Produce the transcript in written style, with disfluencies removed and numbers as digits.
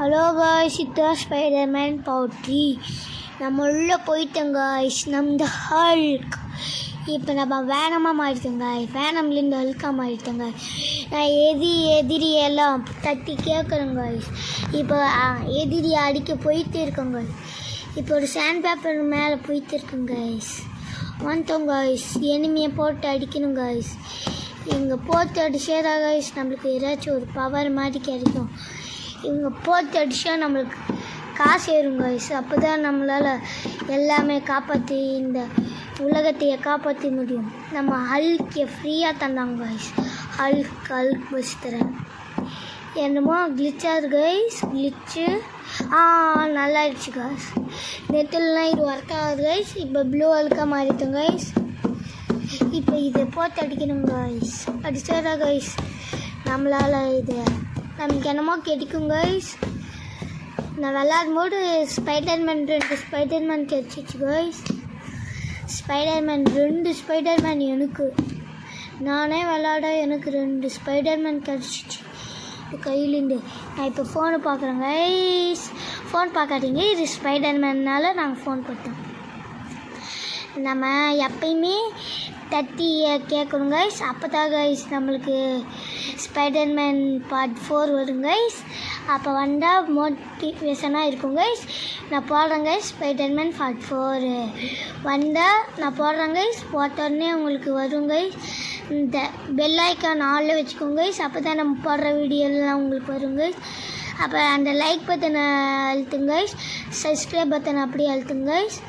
Hello guys, இதுதான் Spiderman part 3. நம்ம உள்ளே போயிட்டோம் காய்ஸ். நம்ம ஹல்க் இப்போ நம்ம வேனமாக மாறிட்டோம் காய்ஸ். வேனம்லேருந்து ஹல்காக மாறிட்டோம் காய்ஸ். நான் எதிரியெல்லாம் தட்டி கேட்குறேன் காய்ஸ். இப்போ எதிரி அடிக்க போயிட்டு இருக்கோம் காய்ஸ். இப்போ ஒரு சாண்ட் பேப்பர் மேலே போயிட்டு இருக்கோம் காய்ஸ். வந்துட்டோம் காய்ஸ். எனிமையை போட்டு அடிக்கணும் காய்ஸ். இங்கே போட்டு அடிச்சதா காய்ஸ் நம்மளுக்கு ஏதாச்சும் ஒரு பவர் மாதிரி கிடைக்கும். இவங்க போட்டு அடித்தா நம்மளுக்கு காசு ஏறும் காய்ஸ். அப்போ தான் நம்மளால் எல்லாமே காப்பாற்றி இந்த உலகத்தையே காப்பாற்ற முடியும். நம்ம ஹல்கை ஃப்ரீயாக தந்தாங்க காய்ஸ். ஹல்க் பஸ் தரேன். என்னமோ கிளிச்சாக இருக்கு கைஸ். கிளிச்சு நல்லா ஆயிடுச்சு காய்ஸ். நெட்டில்லாம் இது ஒர்க் ஆகுது கைஸ். இப்போ ப்ளூ ஹல்காக மாறிட்டோம் கைஸ். இப்போ இதை போட்டு அடிக்கணும் காய்ஸ். அடிச்சாதா கைஸ் நம்மளால் இது நமக்கு என்னமோ கிடைக்கும் கைஸ். நான் விளாடும் போது ரெண்டு ஸ்பைடர்மேன் கிடச்சிச்சு கைஸ். ரெண்டு ஸ்பைடர்மேன் எனக்கு நானே விளாட எனக்கு 2 ஸ்பைடர்மேன் கிடச்சிச்சு கையிலேருந்து. நான் இப்போ ஃபோனை பார்க்குறேன் கைஸ். ஃபோன் பார்க்காதீங்க, இது ஸ்பைடர்மேனால் நாங்கள் ஃபோன் பார்த்தோம். நம்ம எப்பயுமே தட்டி கேட்கணும் கைஸ். அப்போ தான் கைஸ் நம்மளுக்கு ஸ்பைடர்மேன் பார்ட் 4 வரும் கைஸ். அப்போ வந்தால் மோட்டிவேஷனாக இருக்கும் கைஸ். நான் போடுறேன் கைஸ். ஸ்பைடர்மேன் பார்ட் 4 வந்தால் நான் போடுறேன் கைஸ். போட்டோடனே உங்களுக்கு வரும் கைஸ். இந்த பெல் ஐக்கான் ஆளில் வச்சுக்கோங்க கைஸ். அப்போ தான் நம்ம போடுற வீடியோலாம் உங்களுக்கு வரும் கைஸ். அப்போ அந்த லைக் பட்டனை அழுத்துங்க கைஸ். சப்ஸ்கிரைப் பட்டனை அப்படியே அழுத்துங்க கைஸ்.